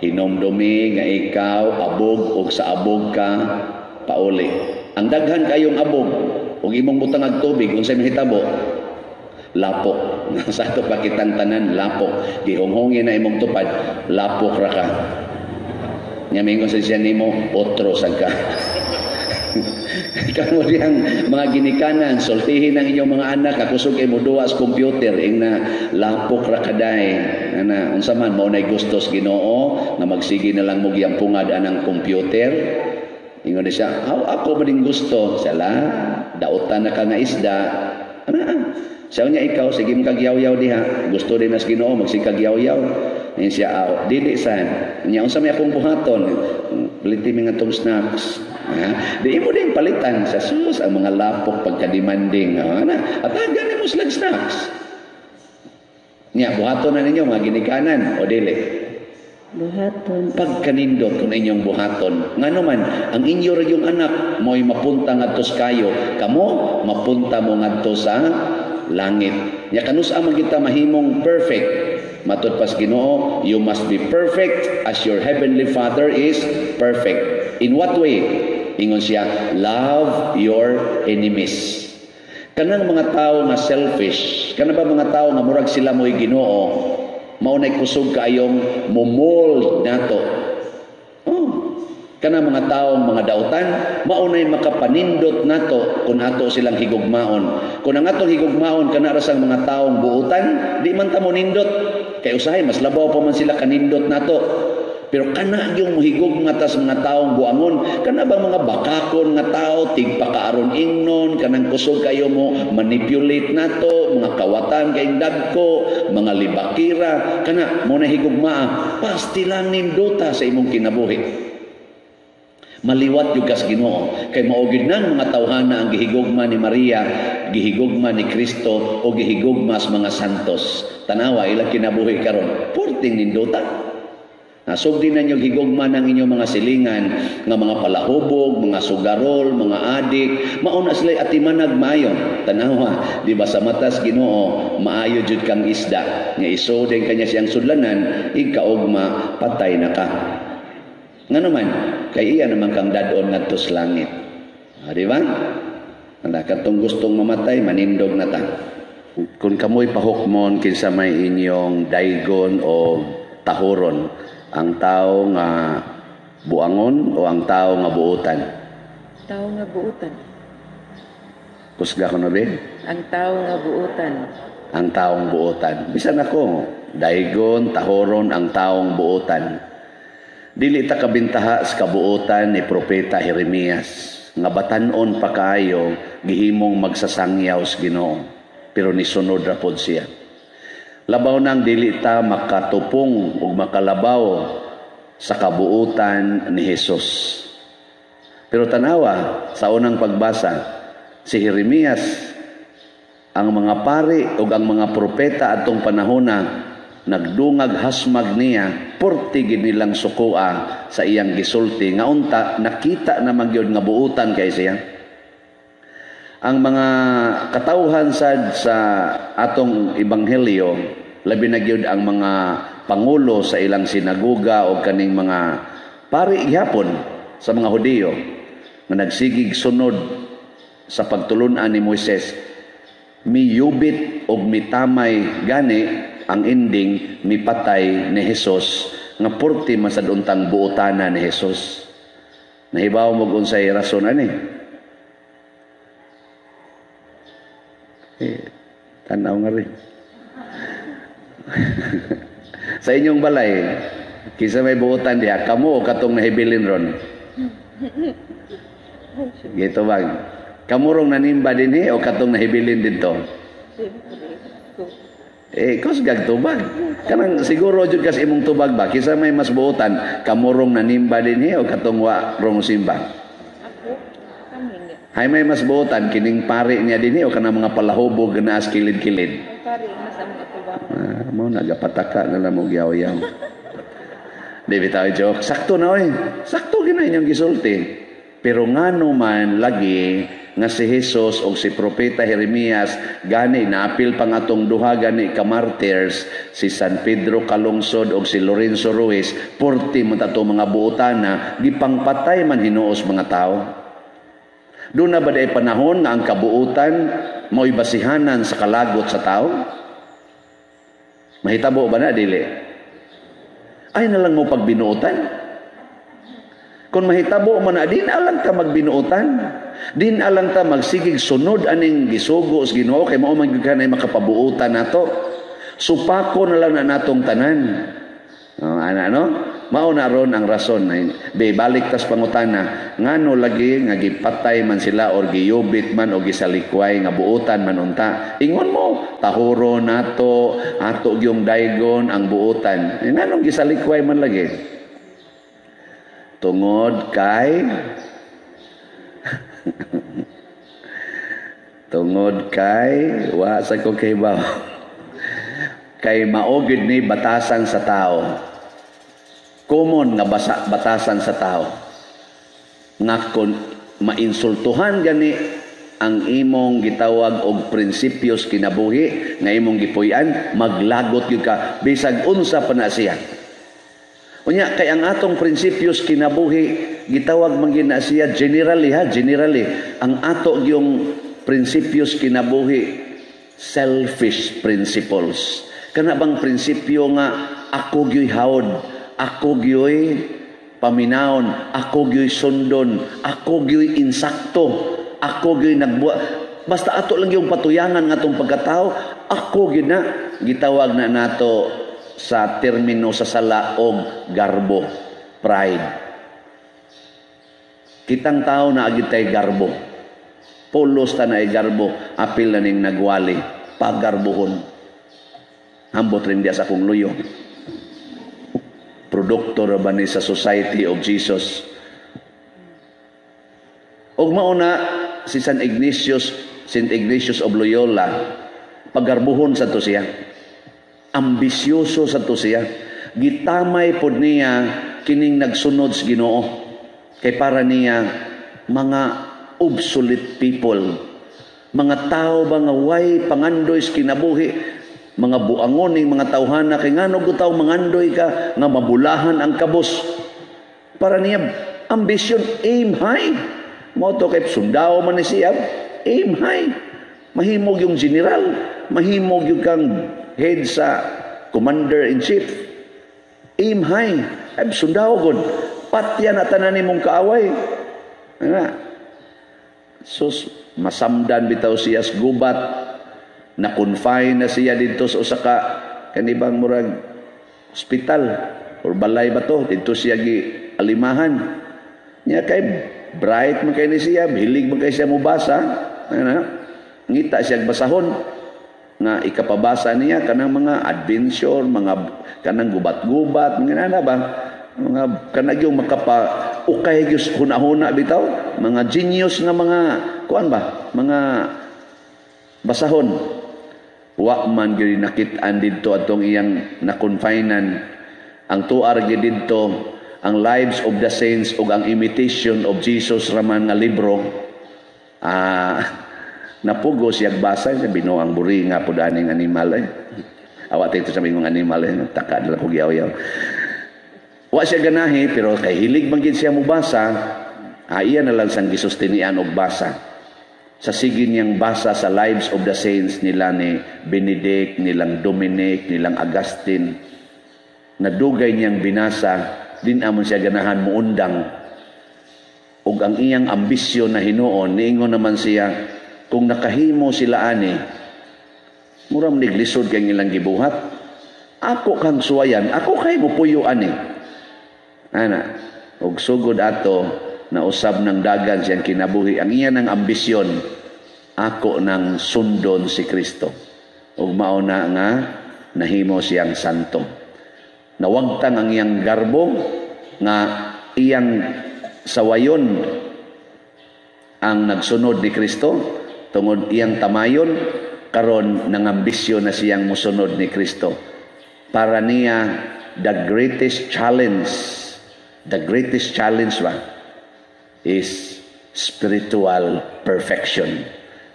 Hinomdumi nga ikaw abog og sa abog ka pauli. Ang daghan kayong abog ug imong butang og tubig unsay mahitabo? Lapok. Sa ato pakitang tanan lapok. Gihonghongi na imong tupad, lapok ra ka. Nya mingon sa siya nimo otro sad ka. Kamu diyang mga ginikanan, sultihin ang inyong mga anak, kakusog ay mo duwa sa computer, ing na lapok rakaday, na unsa man mo nay gustos Ginoo, na magsigi na lang mo giyang pungad anang computer. Ingon siya, ako ba din gusto? Sala, dautan na ka nga isda. Siya niya ikaw, sige magkagyaw-yaw diha. Gusto din as Ginoo, magsikagyaw-yaw. Ngayon siya, dili saan. Niya, unsa may akong buhaton? Palitin mi nga tong snacks. Di mo din palitan sa sus ang mga lapok pagka-demanding. Atagan ni mo snacks. Niya, buhaton na ninyo, mga ginikanan, o dili? Buhaton. Pagkanindot kung inyong buhaton. Nga naman, ang inyo rin yung anak, mo'y mapunta nga tos kayo. Kamo, mapunta mo nga to sa langit. Ya kanus amang kita mahimong perfect. Matod pas Ginoo, you must be perfect as your heavenly Father is perfect. In what way? Ingon siya, love your enemies. Kanang mga tao nga selfish, kanang ba mga tao nga murag sila mo'y Ginoo, maunay kusog kaayong momold nato. Kanang mga taong mga dautan, maunay makapanindot nato kung ato silang higugmaon. Kung ang atong higugmaon kana ra sang mga taong buutan, di man ta mo nindot. Kay usahay mas labaw pa man sila kanindot nato. Pero kana yung higugma ta sa mga taong buangon, kana bang mga bakakon nga tao tigpakaaron ingnon, kanang kusog kayo mo manipulate nato, mga kawatan kay dagko, mga libakira, kana mo na higugmaa, pasti lang nindota sa imong kinabuhi. Maliwat yung kas Ginoo kay maugid nang mga tawhana ang gihigugma ni Maria, gihigugma ni Kristo o gihigugma sa mga santos. Tanawa ilang kinabuhi karon, purting nindota. Nasugdi na niyo higugma ng inyong mga silingan nga mga palahubog, mga sugarol, mga adik, mauna sila atimanag maayo. Tanawa, di ba sa matas Ginoo maayo jud kang isda. Nga iso din kanya siyang sudlanan, igkaugma patay na ka. Nga naman, kay iya naman kang dadon ngadto sa langit. Di ba? Anda katong gustong mamatay, manindog na ta. Kung kamoy pahukmon kinsa may inyong daygon o tahuron, ang tao nga Buangon o ang tao nga buutan? Tao nga buutan. Kusga ko na ba? Ang tao nga buutan. Ang taong buutan. Bisan ako, daigon, tahoron ang taong buutan. Dili ta kabintaha sa kabuutan ni Propeta Jeremias. Nga batanon pa kaayo, gihimong magsasangyaw sa Ginoo. Pero nisunod ra pod siya. Labaw nang dili ta makatupong o makalabaw sa kabuutan ni Jesus. Pero tanawa, sa unang pagbasa, si Jeremias, ang mga pari o ang mga propeta atong panahona, nagdungag hasmag niya, portigid nilang sukua sa iyang gisulti. Nga unta, nakita naman yun nga buutan kay siya. Ang mga katauhan sa atong ebanghelyo, labi na gyud ang mga pangulo sa ilang sinagoga o kaning mga pari gyapon sa mga Hudiyo nga nagsigig sunod sa pagtulunan ni Moises, miyubit o mitamay gani ang ending mipatay ni Jesus nga porti masaduntang buotana ni Jesus. Nahibaw mo kung sa'y rason ani. Tanaw nga rin. Sa inyong balay, kisa may buutan diya, kamo o katong nahibilin ron? Gito ba? Kamurong nanimba din o katong nahibilin dito? Kusgag tubag. Kanang siguro jud kas imong tubag ba? Kisa may mas buutan, kamurong nanimba din o katong wa rong simba? Hay may mas buutan, kining pari niya din o kanang mga palahubog na as kilid-kilid? Pari, mas ang matubang. Mo nagapataka na lang mo giyaw-yaw. Di bitaw joke. Sakto na oy. Sakto gina inyong gisulti. Pero ngano man lagi nga si Jesus o si Propeta Jeremias gani naapil pang atong duha gani ka martyrs, si San Pedro Calungsod o si Lorenzo Ruiz, porti mo tato mga buotana gipangpatay man hinuos mga tao. Doon na ba day panahon nga ang kabuutan mo'y basihanan sa kalagot sa tao? Mahitabo ba na, dili? Ay na lang mo pagbinuutan. Kung mahitabo man na, din alang ta magbinuutan. Din alang ta magsigig sunod aning gisugo sa Ginoo kay mao man gyud kanay makapabuutan nato. Supako na lang na natong tanan. No? Mao na ron ang rason na balik tas pangutana ngano lagi nga gipatay man sila or giyubit man o gisalikway nga buutan man unta. Ingon mo tahuro nato ato gyung daygon ang buutan. Nganong gisalikway man lagi? Tungod kay wa sa ko kay ba kay maogid ni batasan sa tao. Common nga batasan sa tao nga kon mainsultuhan gani ang imong gitawag og prinsipyos kinabuhi nga imong gipuy-an, maglagot gyud ka bisag unsa pa na siya. Unya kay ang atong prinsipyos kinabuhi gitawag man gyud na siya generally ang ato yung prinsipyos kinabuhi selfish principles. Kana bang prinsipyo nga ako gyoy hawod, ako gyoy paminaon, ako gyoy sundon, ako gyoy insakto, ako gyoy nagbuhat. Basta ato lang yung patuyangan nga itong pagkatao, ako gyud na gitawag na nato sa termino sa sala og garbo, pride. Kitang tao na agid tay garbo. Pulos ta na ay garbo, apil na ning nagwali, pagarbohon. Hambot rin diya sa kong luyo. Produkto ra ba ni sa Society of Jesus? Og mauna si St. Ignatius of Loyola, pagarbuhon sa to siya. Ambisyoso sa to siya. Gitamay pod niya kining nagsunod sa Ginoo. Kay para niya mga obsolete people, mga tao ba nga way pangandoy sa kinabuhi, mga buangoning mga tawhana kay ngano gutaw mangandoy ka nga mabulahan ang kabos. Para niya ambition, aim high. Mo to kay sundao man ni siya, aim high. Mahimog yung general, mahimog yung kang head sa commander in chief. Aim high. Ay sundao gud. sapat yan at tanan mong kaaway. Nga. Sus, masamdan bitaw siya sa gubat, na-confine na siya dito sa usa ka kanibang murag hospital or balay ba to, dito siya gi alimahan. Nya kay bright man kay ni siya, hilig man kay siya mubasa. Ngita siya basahon nga ikapabasa niya kanang mga adventure, mga kanang gubat-gubat, mga nana ba? Mga kanang yung ukay gyud huna-huna bitaw, mga genius nga mga kuan ba? Mga basahon. Wa man gyud nakit-an didto atong iyang na-confinean. Ang tuar gyud didto ang Lives of the Saints ug ang Imitation of Jesus raman nga libro. Napugo siya basa sa binuang buri nga pud aning animal awat ito sa mingong animal taka na ko giyaw-yaw. Wa siya ganahi pero kay hilig man gid siya mobasa, iya na lang sang gisustinian og basa. Sa sige niyang basa sa Lives of the Saints nila ni Benedict, nilang Dominic, nilang Augustine, nadugay niyang binasa, din amon siya ganahan muundang. Ug ang iyang ambisyon na hinuon, niingon naman siya, kung nakahimo sila ani, muram niglisod kay ilang gibuhat. Ako kang suwayan, ako kay mo puyo ani. Ana, og sugod ato na usab ng dagan siyang kinabuhi. Ang iyan ang ambisyon, ako nang sundon si Kristo. Ug mao na nga nahimo siyang santo. Nawagtang ang iyang garbo nga iyang sawayon ang nagsunod ni Kristo tungod iyang tamayon karon nangambisyon na siyang musunod ni Kristo. Para niya the greatest challenge ba is spiritual perfection.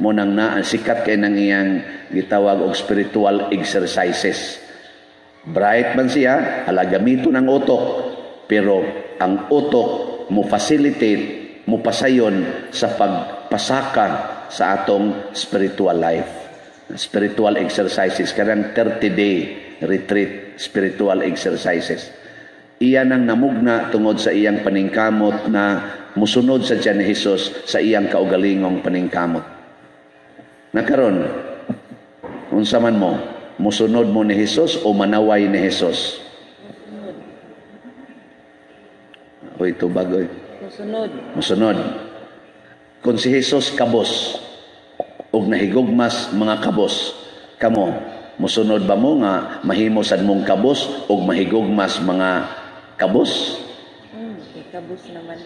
Munang na sikat kay nang iyang gitawag og spiritual exercises. Bright man siya, hala gamiton ang utok, pero ang utok mo facilitate, mo pasayon sa pagpasaka sa atong spiritual life. Spiritual exercises, karang 30-day retreat, spiritual exercises. Iyan ang namugna tungod sa iyang paningkamot na musunod sa tiyan ni Jesus sa iyang kaugalingong paningkamot. Nakaron, unsa man mo, musunod mo ni Jesus o manaway ni Jesus? Uy, ito bagoy. Musunod. Kung si Jesus kabos, og nahigugmas mga kabos, kamo, musunod ba mo nga mahimo sad mong kabos og mahigugmas mga kabos? Kabos naman.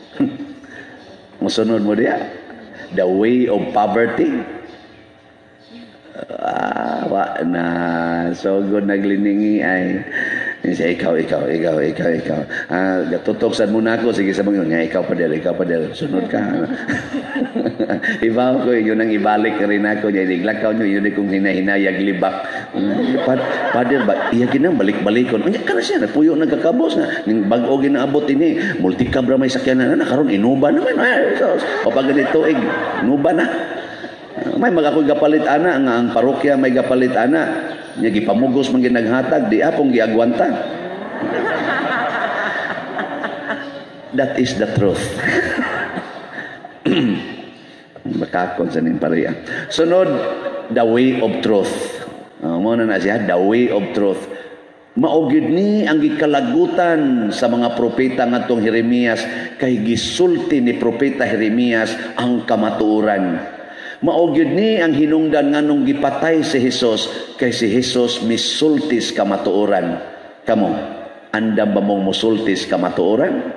Musunod mo diya? The way of poverty? Wa na. So good nagliningi ay. Siya, ikaw. Gatutoksan muna ako. Sige sa mga, nga, ikaw padel. Sunod ka. Ibaw ko, yun ang ibalik rin ako. Niglakaw nyo, yun kong hinahinayag libak. Padel ba? Iya ginang balik-balikon. Anya ka na siya, napuyo nagkakabos na. Ning bago ginaabot ini, multicab ra may sakyan na. Nakaroon, inuba naman. O pag ganito, inuba na. May magakoy gapalit ana nga ang parokya may gapalit ana nya gipamugos man ginaghatag di apong giagwanta. That is the truth. Makakon sa ning pareha. Sunod, the way of truth. Mo na siya, the way of truth. Maugid ni ang gikalagutan sa mga propeta ngatong Jeremias kay gisulti ni propeta Jeremias ang kamatuoran. Maugid ni ang hinungdan nganong gipatay si Jesus kay si Jesus misultis kamatuoran. Kamo, andam ba mong musultis kamatuoran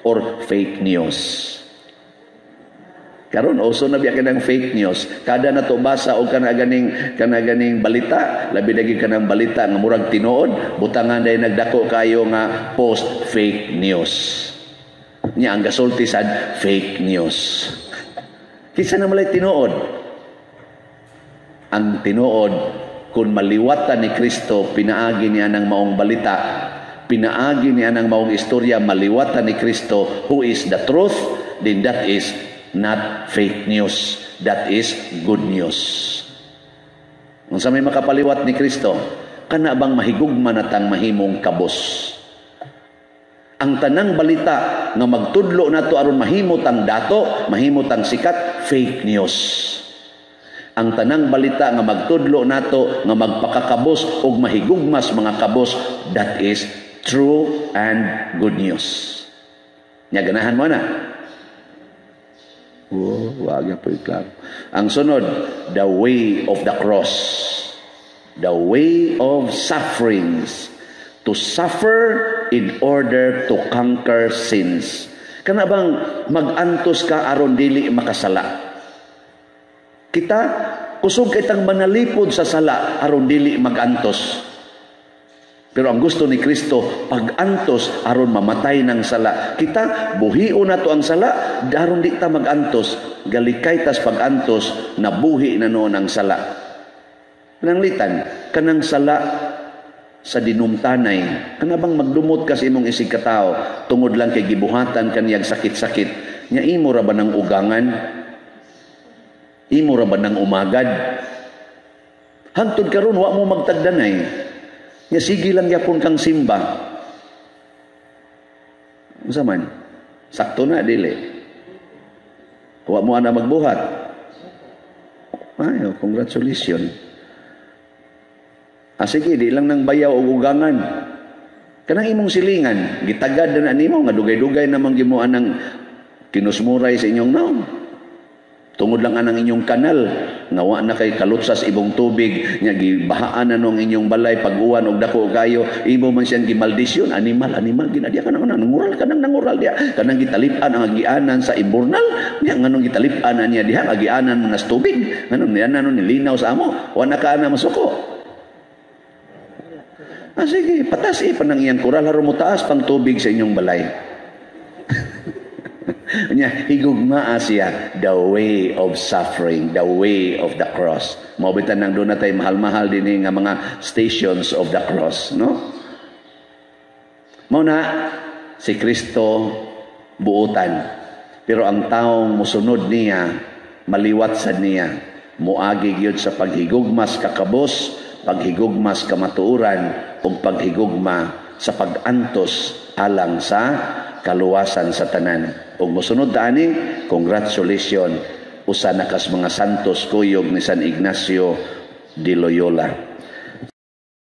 or fake news? Karon uso na biya kanang fake news. Kada nato basa og kanaganing balita, labi lagi kanang balita nga murag tinuod, butangan day nagdako kayo nga post fake news. Nya ang gasulti sad fake news. Kisa na malay tinuod. Ang tinuod, kung maliwatan ni Kristo, pinaagi niya ng maong balita, pinaagi niya ng maong istorya, maliwatan ni Kristo, who is the truth, then that is not fake news. That is good news. Kung sa may makapaliwat ni Kristo, kana bang mahigugma natang mahimong kabos? Ang tanang balita nga magtudlo nato aron mahimot ang dato, mahimot ang sikat, fake news. Ang tanang balita nga magtudlo nato nga magpakakabos ug mahigugmas mga kabos, that is true and good news. Nya ganahan mo na. Wag ya po klaro. Ang sunod, the way of the cross. The way of sufferings. To suffer in order to conquer sins. Kana bang magantos ka aron dili makasala? Kita kusog kitang manalipod sa sala aron dili magantos. Pero ang gusto ni Kristo pagantos aron mamatay ng sala. Kita buhion nato ang sala aron di ta magantos. Galikay tas pagantos nabuhi na noon ang sala. Nanglitan kanang sala sa dinumtanay, kana bang magdumot ka sa imong isig katao tungod lang kay gibuhatan kaniyag sakit-sakit, nya imo ra ba ng ugangan? Imo ra ba ng umagad? Hangtod karon wa mo magtagdanay, nya sige lang yapon kang simba. Unsa man? Sakto na dili. Wa mo ana magbuhat. Ayo, congratulations. Sige, di lang nang bayaw o ugangan. Kanang imong silingan, gitagad na nimo nga dugay-dugay namang gimuan ng kinusmuray sa inyong naong. Tungod lang anang inyong kanal, nga wa na kay kalutsas ibong tubig, nga gibahaan na nung inyong balay, pag-uwan og dako kayo, imo man siyang gimaldisyon, animal, ginadya ka nang nangural diya, kanang gitalip-an ang agianan sa imburnal, nga nganong gitalip-an niya diha, agianan mo nas tubig, nganong niya nilinaw sa amo, wa na ka na masuko. Sige, patas panang iyang kural, haron mo taas pang tubig sa inyong balay. Nya, higugmaa siya, the way of suffering, the way of the cross. Mabitan nang doon na tayo mahal-mahal din nga mga stations of the cross, no? Muna, si Kristo buutan. Pero ang taong musunod niya, maliwat sa niya, muagi gyud sa paghigugmas kakabos, paghigugmas kamatuuran, o paghigugma sa pagantos alang sa kaluwasan sa tanan. O musunod ani, congratulations, usa na kas mga santos kuyog ni San Ignacio de Loyola.